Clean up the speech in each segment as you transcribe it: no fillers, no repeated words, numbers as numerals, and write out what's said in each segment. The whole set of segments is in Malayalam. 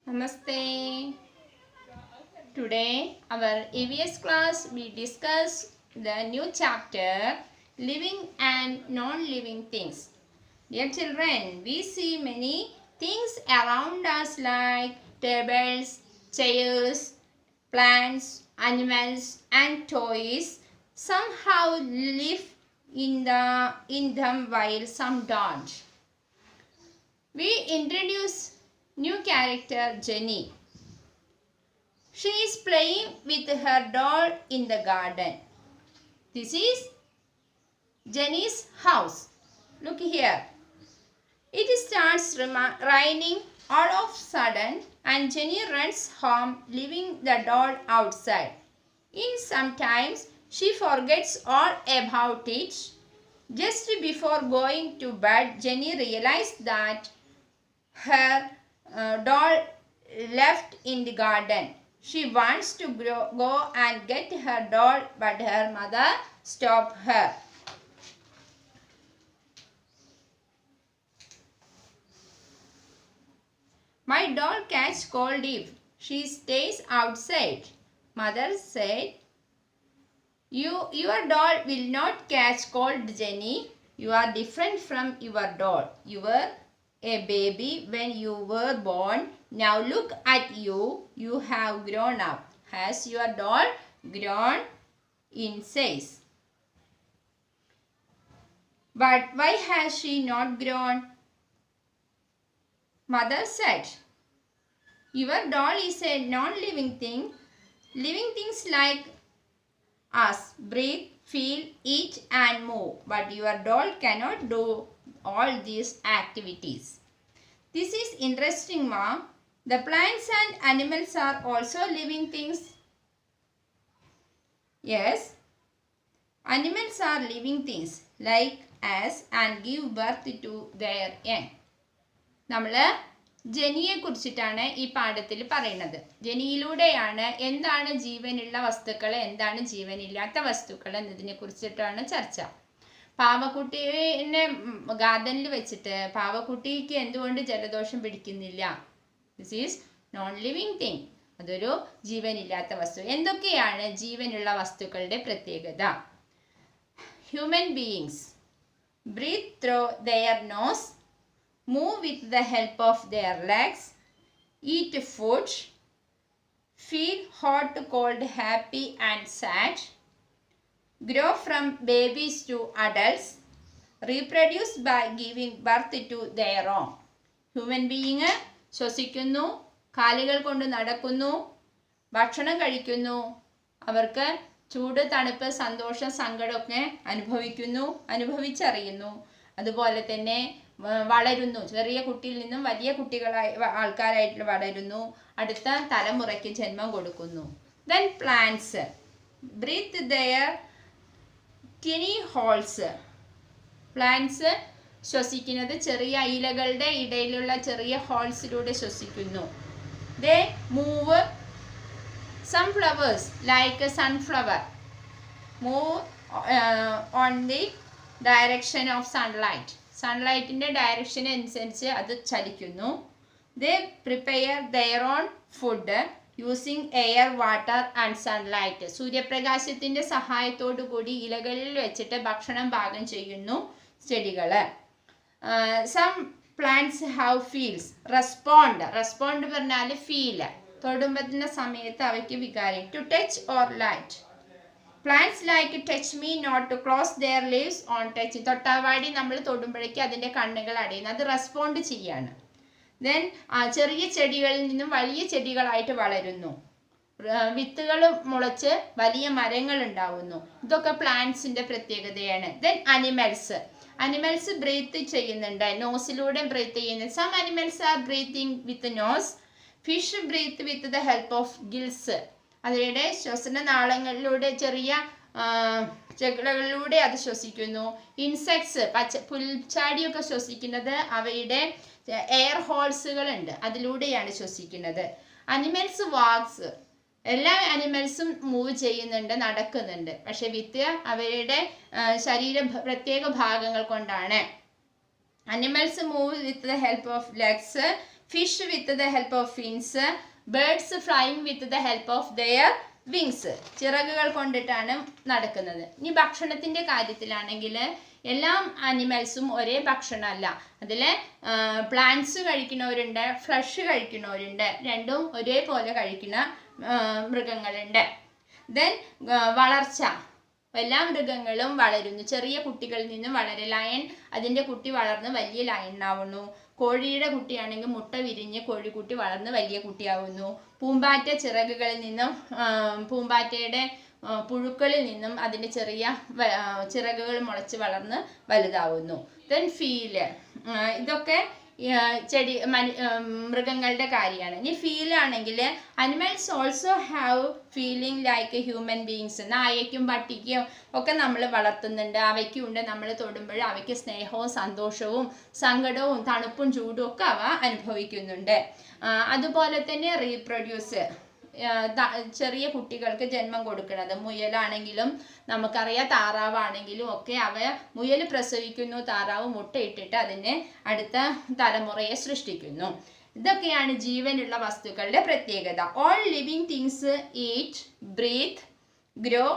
Namaste. Today, our EVS class we discuss the new chapter Living and Non-Living Things. Dear children, we see many things around us like tables, chairs, plants, animals, and toys. Somehow live in them while some don't. We introduce new character Jenny. She is playing with her doll in the garden. This is Jenny's house. Look here. It starts raining all of a sudden and Jenny runs home leaving the doll outside. Sometimes she forgets all about it. Just before going to bed, Jenny realized that her doll left in the garden. She wants to go and get her doll, but her mother stopped her. My doll catches cold if she stays outside. Mother said, Your doll will not catch cold, Jenny. You are different from your doll. You were a baby when you were born. Now look at you. You have grown up. Has your doll grown in size? But why has she not grown? Mother said, Your doll is a non-living thing. Living things like us breathe, feel, eat and move. But your doll cannot do all these activities. This is interesting, Ma. The plants and animals are also living things. Yes, animals are living things like us and give birth to their young. നമ്മൾ ജനിയെ കുറിച്ചിട്ടാണ് ഈ പാഠത്തിൽ പറയുന്നത്. ജനിയിലൂടെയാണ് എന്താണ് ജീവനുള്ള വസ്തുക്കൾ, എന്താണ് ജീവനില്ലാത്ത വസ്തുക്കൾ എന്നതിനെ കുറിച്ചിട്ടാണ് ചർച്ച. പാവക്കുട്ടീനെ ഗാർഡനിൽ വെച്ചിട്ട് പാവക്കുട്ടിക്ക് എന്തുകൊണ്ട് ജലദോഷം പിടിക്കുന്നില്ല? This is non living thing. അതൊരു ജീവനില്ലാത്ത വസ്തു. എന്തൊക്കെയാണ് ജീവനുള്ള വസ്തുക്കളുടെ പ്രത്യേകത? Human beings breathe through their nose, move with the help of their legs, eat food, feel hot, cold, happy and sad, grow from babies to adults, reproduce by giving birth to their own. Human being ശ്വസിക്കുന്നു, കാലുകൾ കൊണ്ട് നടക്കുന്നു, ഭക്ഷണം കഴിക്കുന്നു, അവർക്ക് ചൂട്, തണുപ്പ്, സന്തോഷം, സങ്കടമൊക്കെ അനുഭവിച്ചറിയുന്നു. അതുപോലെ തന്നെ വളരുന്നു. ചെറിയ കുട്ടിയിൽ നിന്നും വലിയ ആൾക്കാരായിട്ട് വളരുന്നു. അടുത്ത തലമുറയ്ക്ക് ജന്മം കൊടുക്കുന്നു. Then plants breathe their tiny holes. Plants ശ്വസിക്കുന്നത് ചെറിയ ഇലകളുടെ ഇടയിലുള്ള ചെറിയ ഹോൾസിലൂടെ ശ്വസിക്കുന്നു. They move. Some flowers like sunflower move on the direction of sunlight. സൺലൈറ്റിൻ്റെ ഡയറക്ഷന് അനുസരിച്ച് അത് ചലിക്കുന്നു. They prepare their own food using air, water and sunlight. സൂര്യപ്രകാശത്തിൻ്റെ സഹായത്തോടു കൂടി ഇലകളിൽ വെച്ചിട്ട് ഭക്ഷണം പാകം ചെയ്യുന്നു ചെടികൾ. Some plants have feels. Respond പറഞ്ഞാൽ ഫീൽ. തൊടുമ്പത്തുന്ന സമയത്ത് അവയ്ക്ക് വികാരം. To touch or light. Plants like touch me not to close their leaves on touch. തൊട്ടാവാടി നമ്മൾ തൊടുമ്പോഴേക്കും അതിൻ്റെ കണ്ണുകൾ അടയുന്നു. അത് റെസ്പോണ്ട് ചെയ്യാണ്. ദെൻ ചെറിയ ചെടികളിൽ നിന്നും വലിയ ചെടികളായിട്ട് വളരുന്നു. വിത്തുകൾ മുളച്ച് വലിയ മരങ്ങൾ ഉണ്ടാവുന്നു. ഇതൊക്കെ പ്ലാന്റ്സിൻ്റെ പ്രത്യേകതയാണ്. ദെൻ അനിമൽസ് ബ്രീത്ത് ചെയ്യുന്നുണ്ട്. നോസിലൂടെ ബ്രീത്ത് ചെയ്യുന്നു. Some animals are breathing with nose. Fish breathe with the help of gills. അവയുടെ ശ്വസനനാളങ്ങളിലൂടെ ചെറിയ ചെകിളകളിലൂടെ അത് ശ്വസിക്കുന്നു. ഇൻസെക്ട്സ് പുൽച്ചാടിയൊക്കെ ശ്വസിക്കുന്നത് അവയുടെ എയർ ഹോൾസുകളുണ്ട്, അതിലൂടെയാണ് ശ്വസിക്കുന്നത്. Animals wax. എല്ലാ അനിമൽസും മൂവ് ചെയ്യുന്നുണ്ട്, നടക്കുന്നുണ്ട്. പക്ഷെ വിത്ത് അവയുടെ പ്രത്യേക ഭാഗങ്ങൾ കൊണ്ടാണ്. Animals move with the help of legs. Fish with the help of fins, birds flying with the help of their wings. ചിറകുകൾ കൊണ്ടിട്ടാണ് നടക്കുന്നത്. ഇനി ഭക്ഷണത്തിൻ്റെ കാര്യത്തിലാണെങ്കിൽ എല്ലാ ആനിമൽസും ഒരേ ഭക്ഷണമല്ല. അതിൽ പ്ലാന്റ്സ് കഴിക്കുന്നവരുണ്ട്, ഫ്ലഷ് കഴിക്കുന്നവരുണ്ട്, രണ്ടും ഒരേപോലെ കഴിക്കുന്ന മൃഗങ്ങളുണ്ട്. ദെൻ വളർച്ച, എല്ലാ മൃഗങ്ങളും വളരുന്നു. ചെറിയ കുട്ടികളിൽ നിന്നും വളരെ ലയൺ അതിൻ്റെ കുട്ടി വളർന്ന് വലിയ ലയണാവുന്നു. കോഴിയുടെ കുട്ടിയാണെങ്കിൽ മുട്ട വിരിഞ്ഞ് കോഴിക്കുട്ടി വളർന്ന് വലിയ കുട്ടിയാവുന്നു. പൂമ്പാറ്റ ചിറകുകളിൽ നിന്നും പൂമ്പാറ്റയുടെ പുഴുക്കളിൽ നിന്നും അതിൻ്റെ ചെറിയ ചിറകുകൾ മുളച്ച് വളർന്ന് വലുതാവുന്നു. ദെൻ ഫീല്, ഇതൊക്കെ മൃഗങ്ങളുടെ കാര്യമാണ്. ഇനി ഫീൽ ആണെങ്കിൽ animals also have feeling like human beings. നായയ്ക്കും പട്ടിക്കും ഒക്കെ നമ്മൾ വളർത്തുന്നുണ്ട്. അവയ്ക്കും ഉണ്ട്, നമ്മൾ തൊടുമ്പോൾ അവയ്ക്ക് സ്നേഹവും സന്തോഷവും സങ്കടവും തണുപ്പും ചൂടും ഒക്കെ അവ അനുഭവിക്കുന്നുണ്ട്. അതുപോലെ തന്നെ റീപ്രൊഡ്യൂസ്, ചെറിയ കുട്ടികൾക്ക് ജന്മം കൊടുക്കുന്നത്. മുയലാണെങ്കിലും നമുക്കറിയാം, താറാവാണെങ്കിലും ഒക്കെ മുയൽ പ്രസവിക്കുന്നു, താറാവ് മുട്ടയിട്ടിട്ട് അതിന് അടുത്ത തലമുറയെ സൃഷ്ടിക്കുന്നു. ഇതൊക്കെയാണ് ജീവനുള്ള വസ്തുക്കളുടെ പ്രത്യേകത. All living things eat, breathe, grow,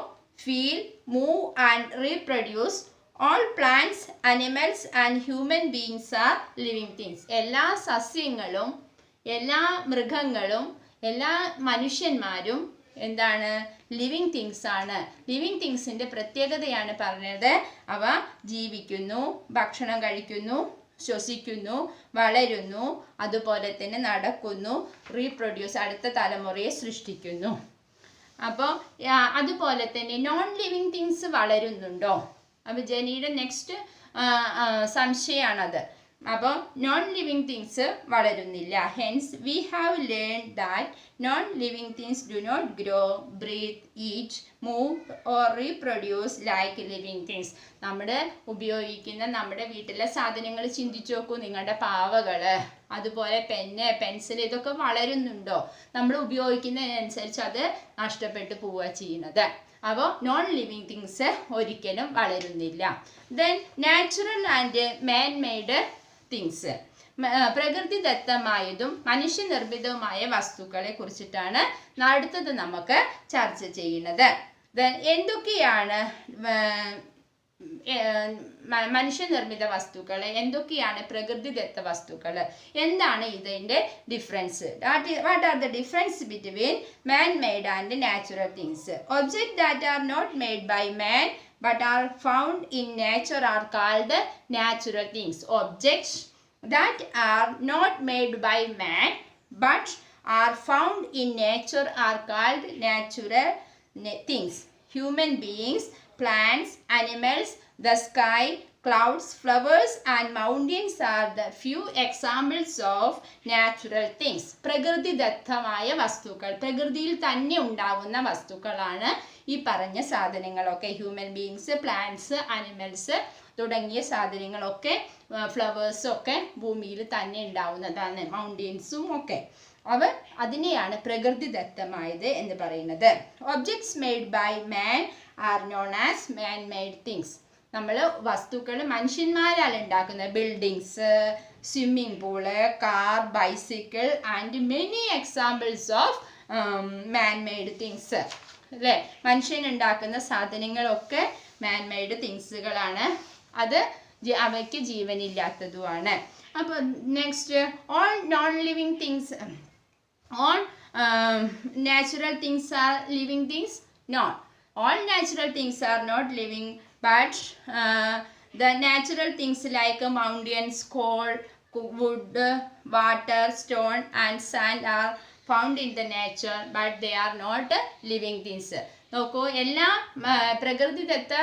feel, move and reproduce. All plants, animals and human beings are living things. എല്ലാ സസ്യങ്ങളും എല്ലാ മൃഗങ്ങളും എല്ലാ മനുഷ്യന്മാരും എന്താണ്? ലിവിങ് തിങ്സ് ആണ്. ലിവിങ് തിങ്സിൻ്റെ പ്രത്യേകതയാണ് പറഞ്ഞത്. അവ ജീവിക്കുന്നു, ഭക്ഷണം കഴിക്കുന്നു, ശ്വസിക്കുന്നു, വളരുന്നു, അതുപോലെ തന്നെ നടക്കുന്നു, റീപ്രൊഡ്യൂസ് അടുത്ത തലമുറയെ സൃഷ്ടിക്കുന്നു. അപ്പോൾ അതുപോലെ തന്നെ നോൺ ലിവിങ് തിങ്സ് വളരുന്നുണ്ടോ? അപ്പോൾ ജെനിയുടെ നെക്സ്റ്റ് സംശയമാണത്. അപ്പോൾ നോൺ ലിവിങ് തിങ്സ് വളരുന്നില്ല. Hence we have learn that non living things do not grow, breathe, eat, move or reproduce like living things. നമ്മുടെ ഉപയോഗിക്കുന്ന നമ്മുടെ വീട്ടിലെ സാധനങ്ങൾ ചിന്തിച്ചു നോക്കൂ. നിങ്ങളുടെ പാവകൾ, അതുപോലെ പെന്ന്, പെൻസിൽ, ഇതൊക്കെ വളരുന്നുണ്ടോ? നമ്മൾ ഉപയോഗിക്കുന്നതിനനുസരിച്ച് അത് നഷ്ടപ്പെട്ടു പോവുക ചെയ്യുന്നത്. അപ്പോൾ നോൺ ലിവിങ് തിങ്സ് ഒരിക്കലും വളരുന്നില്ല. Then natural and man made things, പ്രകൃതിദത്തമായതും മനുഷ്യനിർമ്മിതവുമായ വസ്തുക്കളെ കുറിച്ചിട്ടാണ് അടുത്തത് നമുക്ക് ചർച്ച ചെയ്യുന്നത്. ദെൻ എന്തൊക്കെയാണ് മനുഷ്യനിർമ്മിത വസ്തുക്കൾ, എന്തൊക്കെയാണ് പ്രകൃതിദത്ത വസ്തുക്കൾ, എന്താണ് ഇതിൻ്റെ difference? What are the difference between man made and natural things? Object that are not made by man but are found in nature are called natural things. Objects that are not made by man but are found in nature are called natural things. Human beings, plants, animals, the sky, clouds, flowers and mountains are the few examples of natural things. പ്രകൃതിദത്തമായ വസ്തുക്കൾ, പ്രകൃതിയിൽ തന്നെ ഉണ്ടാവുന്ന വസ്തുക്കളാണ് ഈ പറഞ്ഞ സാധനങ്ങളൊക്കെ. ഹ്യൂമൻ ബീങ്സ്, പ്ലാന്റ്സ്, അനിമൽസ് തുടങ്ങിയ സാധനങ്ങളൊക്കെ, ഫ്ലവേഴ്സൊക്കെ ഭൂമിയിൽ തന്നെ ഉണ്ടാവുന്നതാണ്, മൗണ്ടെയിൻസും ഒക്കെ. അതിനെയാണ് പ്രകൃതിദത്തമായത് എന്ന് പറയുന്നത്. Objects made by man are known as man made things. നമ്മൾ വസ്തുക്കൾ മനുഷ്യന്മാരാൽ ഉണ്ടാക്കുന്ന buildings, swimming pool, car, bicycle and many examples of man made things അല്ലേ? മനുഷ്യൻ ഉണ്ടാക്കുന്ന സാധനങ്ങളൊക്കെ മാൻ മെയ്ഡ് തിങ്സുകളാണ്. അത് അവയ്ക്ക് ജീവനില്ലാത്തതുമാണ്. അപ്പോൾ next, all non living things, all natural things are living things? Not. All natural things are not living, but the natural things like mountains, coal, wood, water, stone and sand are found in the nature, but they are not living things. നോക്കൂ, എല്ലാ പ്രകൃതിദത്ത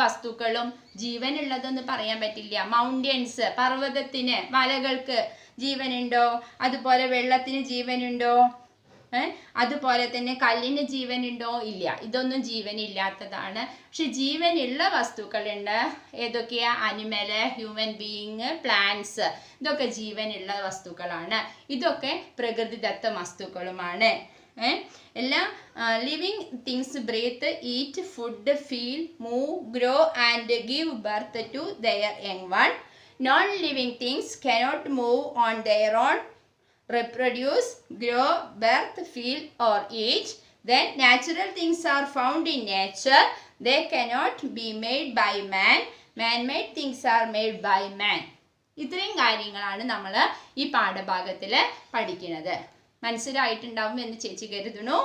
വസ്തുക്കളും ജീവനുള്ളതെന്ന് പറയാൻ പറ്റില്ല. മൗണ്ടെയിൻസ്, പർവ്വതത്തിന്, മലകൾക്ക് ജീവനുണ്ടോ? അതുപോലെ വെള്ളത്തിന് ജീവനുണ്ടോ? അതുപോലെ തന്നെ കല്ലിന് ജീവനുണ്ടോ? ഇല്ല. ഇതൊന്നും ജീവനില്ലാത്തതാണ്. പക്ഷെ ജീവനുള്ള വസ്തുക്കളുണ്ട്. ഏതൊക്കെയാ? അനിമല്, ഹ്യൂമൻ ബീയിങ്, പ്ലാന്റ്സ്, ഇതൊക്കെ ജീവനുള്ള വസ്തുക്കളാണ്. ഇതൊക്കെ പ്രകൃതിദത്ത വസ്തുക്കളുമാണ്. എല്ലാം living things breathe, eat, food, feel, move, grow and give birth to their young one. Non living things cannot move on their own, reproduce, grow, birth, feel or eat. Then natural things are found in nature. They cannot be made by man. Man-made things are made by man. ഇത്രയും കാര്യങ്ങളാണ് നമ്മൾ ഈ പാഠഭാഗത്തിൽ പഠിക്കുന്നത്. മനസ്സിലായിട്ടുണ്ടാവും എന്ന് ചേച്ചി കരുതുന്നു.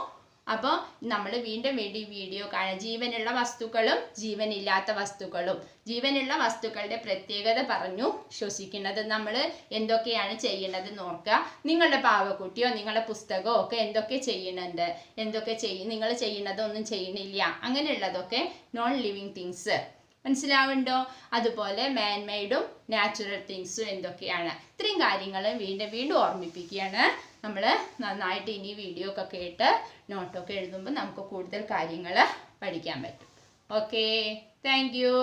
അപ്പോൾ നമ്മൾ വീണ്ടും വീഡിയോ കാണാം. ജീവനുള്ള വസ്തുക്കളും ജീവനില്ലാത്ത വസ്തുക്കളും. ജീവനുള്ള വസ്തുക്കളുടെ പ്രത്യേകത പറഞ്ഞു. ശ്വസിക്കുന്നത് നമ്മൾ എന്തൊക്കെയാണ് ചെയ്യേണ്ടത് നോക്കുക. നിങ്ങളുടെ പാവക്കുട്ടിയോ നിങ്ങളുടെ പുസ്തകമോ ഒക്കെ എന്തൊക്കെ ചെയ്യുന്നുണ്ട്, നിങ്ങൾ ചെയ്യുന്നതൊന്നും ചെയ്യുന്നില്ല, അങ്ങനെയുള്ളതൊക്കെ നോൺ ലിവിങ് തിങ്സ്. മനസ്സിലാവുണ്ടോ? അതുപോലെ മാൻമെയ്ഡും നാച്ചുറൽ തിങ്സും എന്തൊക്കെയാണ്. ഇത്രയും കാര്യങ്ങൾ വീണ്ടും ഓർമ്മിപ്പിക്കുകയാണ്. നമ്മൾ നന്നായിട്ട് ഇനി വീഡിയോ ഒക്കെ കേട്ട് നോട്ടൊക്കെ എഴുതുമ്പോൾ നമുക്ക് കൂടുതൽ കാര്യങ്ങൾ പഠിക്കാൻ പറ്റും. Okay, thank you.